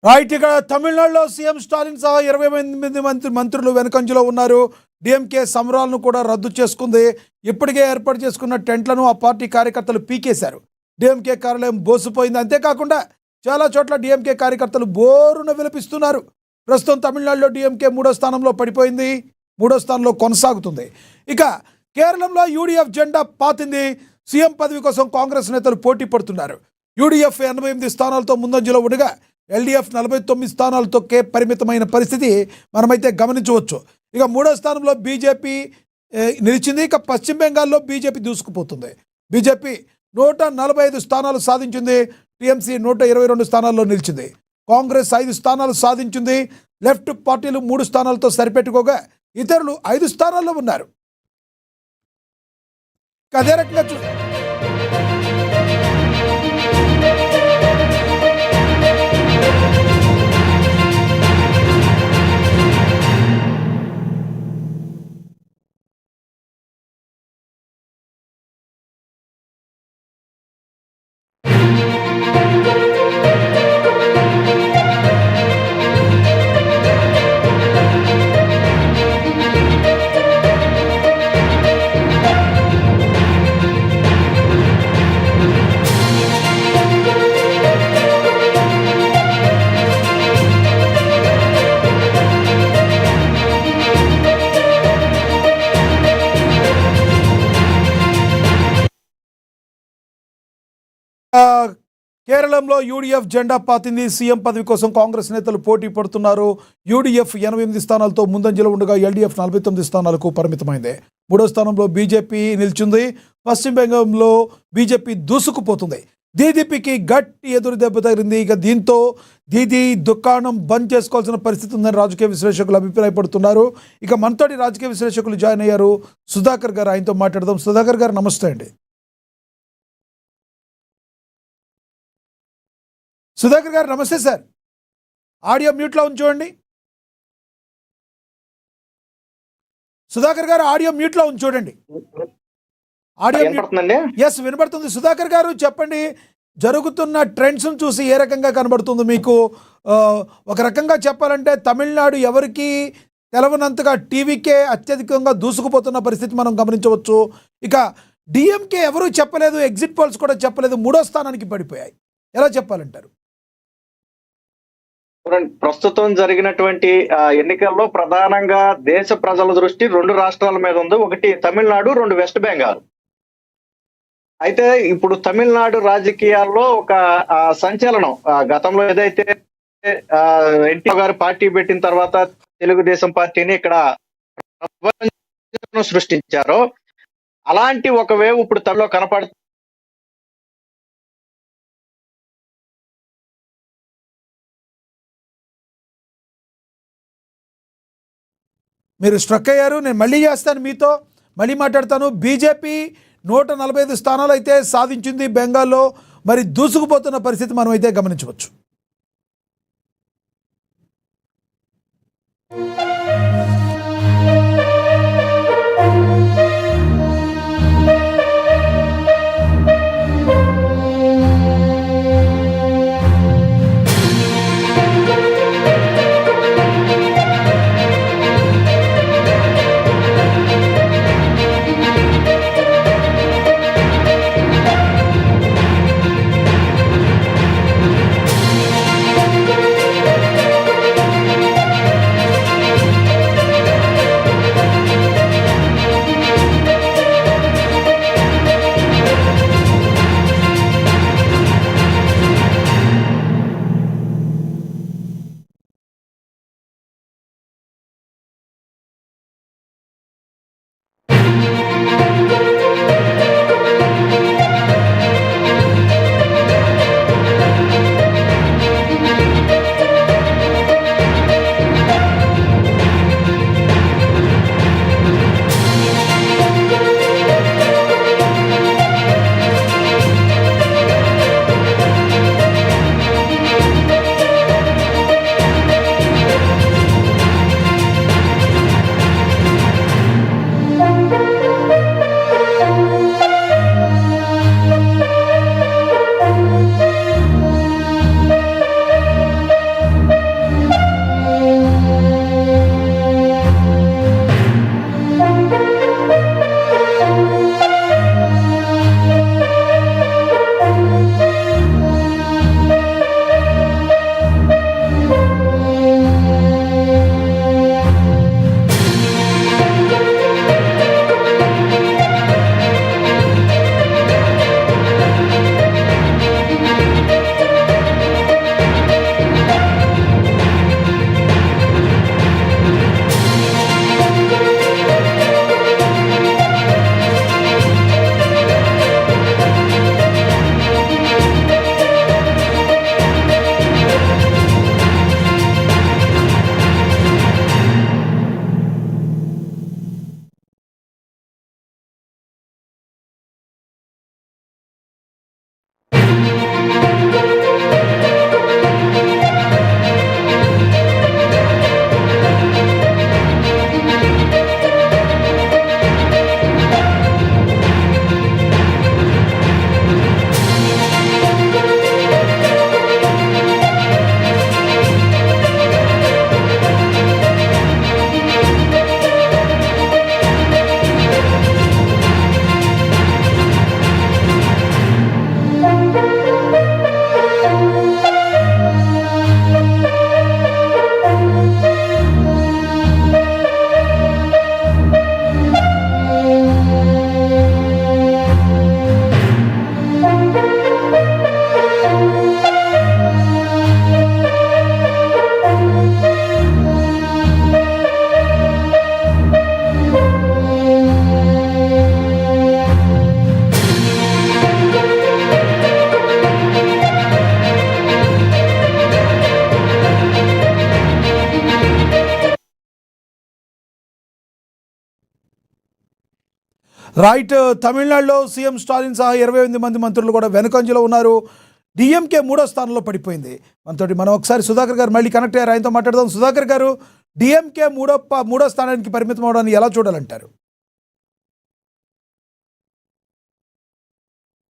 Right. ఇక తమిళనాడులో CM Stalin సహా 28 మంత్రులు వెనుకంజలో ఉన్నారు. డిఎంకే సమరాలను కూడా రద్దు చేసుకుంది. ఇప్పటికే ఏర్పాటు చేసుకున్న టెంట్లను ఆ పార్టీ కార్యకర్తలు పీకేశారు. డిఎంకే కార్యాలయం బోసిపోయింది. అంతేకాకుండా చాలా చోట్ల డిఎంకే కార్యకర్తలు బోరున విలపిస్తున్నారు. ప్రస్తుతం తమిళనాడులో డిఎంకే 3వ స్థానంలో పడిపోయింది. 3వ స్థానంలో కొనసాగుతుంది. ఇక కేరళంలో యూడీఎఫ్ జెండా పాతింది. సీఎం పదవి కోసం కాంగ్రెస్ నేతలు పోటీ పడుతున్నారు. యూడీఎఫ్ 88 స్థానాలతో ముందంజలో ఉండగా ఎల్డీఎఫ్ 49 స్థానాలతోకే పరిమితమైన పరిస్థితి మనమైతే గమనించవచ్చు. ఇక 3వ స్థానంలో బీజేపీ నిలిచింది. ఇక పశ్చిమ బెంగాల్లో బీజేపీ దూసుకుపోతుంది. బీజేపీ 145 స్థానాలు సాధించింది. టీఎంసీ 122 స్థానాల్లో నిలిచింది. కాంగ్రెస్ 5 స్థానాలు సాధించింది. లెఫ్ట్ పార్టీలు 3 స్థానాలతో సరిపెట్టుకోగా ఇతరులు 5 స్థానాల్లో ఉన్నారు. అదే రకంగా కేరళంలో యూడీఎఫ్ జెండా పాతింది. సీఎం పదవి కోసం కాంగ్రెస్ నేతలు పోటీ పడుతున్నారు. యూడీఎఫ్ 88 స్థానాలతో ముందంజలో ఉండగా ఎల్డీఎఫ్ 49 స్థానాలకు పరిమితమైంది. 3వ స్థానంలో బీజేపీ నిలిచింది. పశ్చిమ బెంగాల్లో బీజేపీ దూసుకుపోతుంది. దీదీపీకి గట్టి ఎదురు దెబ్బ తగిలింది. ఇక దీంతో దీదీ దుకాణం బంద్ చేసుకోవాల్సిన పరిస్థితి ఉందని రాజకీయ విశ్లేషకులు అభిప్రాయపడుతున్నారు. ఇక మనతోటి రాజకీయ విశ్లేషకులు జాయిన్ అయ్యారు. సుధాకర్ గారు, ఆయనతో మాట్లాడదాం. సుధాకర్ గారు నమస్తే అండి. సుధాకర్ గారు నమస్తే సార్. ఆడియో మ్యూట్లో ఉంచండి. సుధాకర్ గారు ఆడియో మ్యూట్లో ఉంచండి. ఆడియో ఎస్ వినబడుతుంది. సుధాకర్ గారు చెప్పండి, జరుగుతున్న ట్రెండ్స్ చూసి ఏ రకంగా కనబడుతుంది మీకు? ఒక రకంగా చెప్పాలంటే తమిళనాడు ఎవరికి తెలవనంతగా టీవీకే అత్యధికంగా దూసుకుపోతున్న పరిస్థితి మనం గమనించవచ్చు. ఇక డిఎంకే ఎవరూ చెప్పలేదు, ఎగ్జిట్ పోల్స్ కూడా చెప్పలేదు, 3వ స్థానానికి పడిపోయాయి. ఎలా చెప్పాలంటారు? ప్రస్తుతం జరిగినటువంటి ఎన్నికల్లో ప్రధానంగా దేశ ప్రజల దృష్టి 2 రాష్ట్రాల మీద ఉంది. ఒకటి తమిళనాడు, 2 వెస్ట్ బెంగాల్. అయితే ఇప్పుడు తమిళనాడు రాజకీయాల్లో ఒక సంచలనం, గతంలో ఏదైతే ఎన్టీ గారు పార్టీ పెట్టిన తర్వాత తెలుగుదేశం పార్టీని ఇక్కడ సృష్టించారో అలాంటి ఒక వేవ్ ఇప్పుడు తమిళలో కనపడుతుంది. మీరు స్ట్రక్ అయ్యారు. నేను మళ్ళీ చేస్తాను, మీతో మళ్ళీ మాట్లాడతాను. బీజేపీ 145 స్థానాలు అయితే సాధించింది బెంగాల్లో. మరి దూసుకుపోతున్న పరిస్థితి మనం అయితే గమనించవచ్చు. రైట్. తమిళనాడులో సీఎం స్టాలిన్ సహా 28 మంది మంత్రులు కూడా వెనుకంజలో ఉన్నారు. డిఎంకే మూడో స్థానంలో పడిపోయింది. మనం ఒకసారి సుధాకర్ గారు మళ్ళీ కనెక్ట్ అయ్యారు, ఆయనతో మాట్లాడదాం. సుధాకర్ గారు, డిఎంకే మూడో స్థానానికి పరిమితం అవడాన్ని ఎలా చూడాలంటారు?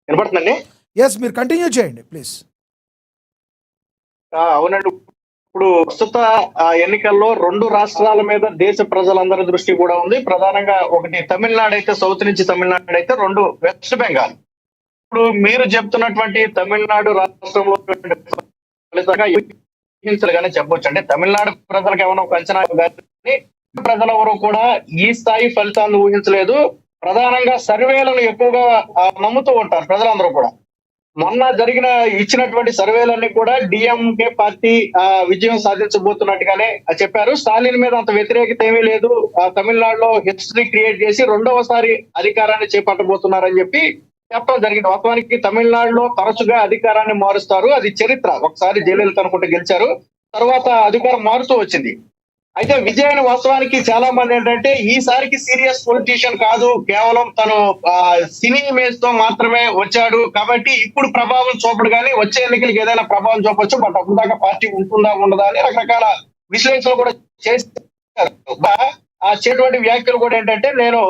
వినపడుతుందండి? ఎస్, మీరు కంటిన్యూ చేయండి ప్లీజ్. అవునండి. ఇప్పుడు ప్రస్తుత ఎన్నికల్లో రెండు రాష్ట్రాల మీద దేశ ప్రజలందరి దృష్టి కూడా ఉంది. ప్రధానంగా ఒకటి తమిళనాడు అయితే, సౌత్ నుంచి తమిళనాడు అయితే, రెండు వెస్ట్ బెంగాల్. ఇప్పుడు మీరు చెప్తున్నటువంటి తమిళనాడు రాష్ట్రంలో ఫలితంగా ఊహించలుగానే చెప్పొచ్చు. అంటే తమిళనాడు ప్రజలకు ఏమైనా ఒక అంచనా కానీ ప్రజలెవరూ కూడా ఈ స్థాయి ఫలితాలను ఊహించలేదు. ప్రధానంగా సర్వేలను ఎక్కువగా నమ్ముతూ ఉంటారు ప్రజలందరూ కూడా. మొన్న ఇచ్చినటువంటి సర్వేలన్నీ కూడా డిఎంకే పార్టీ విజయం సాధించబోతున్నట్టుగానే చెప్పారు. స్టాలిన్ మీద అంత వ్యతిరేకత ఏమీ లేదు. తమిళనాడులో హిస్టరీ క్రియేట్ చేసి రెండవసారి అధికారాన్ని చేపట్టబోతున్నారని చెప్పి చెప్పడం జరిగింది. వాస్తవానికి తమిళనాడులో తరచుగా అధికారాన్ని మారుస్తారు, అది చరిత్ర. ఒకసారి జయలలిత అనుకుంటే గెలిచారు, తర్వాత అధికారం మారుతూ వచ్చింది. అయితే విజయాన్ని వాస్తవానికి చాలా మంది ఏంటంటే ఈసారికి సీరియస్ పొలిటీషియన్ కాదు, కేవలం తను సినీ ఇమేజ్ తో మాత్రమే వచ్చాడు కాబట్టి ఇప్పుడు ప్రభావం చూపడు, కానీ వచ్చే ఎన్నికలకు ఏదైనా ప్రభావం చూపొచ్చు. బట్ అప్పుడు దాకా పార్టీ ఉంటుందా ఉండదా అని రకరకాల విశ్లేషణలు కూడా చేస్తారు. చేటువంటి వ్యాఖ్యలు కూడా ఏంటంటే, నేను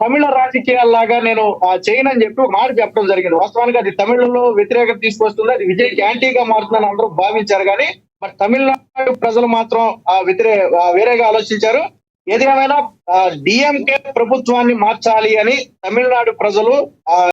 తమిళ రాజకీయాల్లాగా నేను చేయనని చెప్పి ఒక మాట చెప్పడం జరిగింది. వాస్తవానికి అది తమిళంలో వ్యతిరేకత తీసుకొస్తుంది, అది విజయ్కి యాంటీగా మారుతుందని అందరూ భావించారు. కానీ బట్ తమిళనాడు ప్రజలు మాత్రం వేరేగా ఆలోచించారు. ఏది ఏమైనా డిఎంకే ప్రభుత్వాన్ని మార్చాలి అని తమిళనాడు ప్రజలు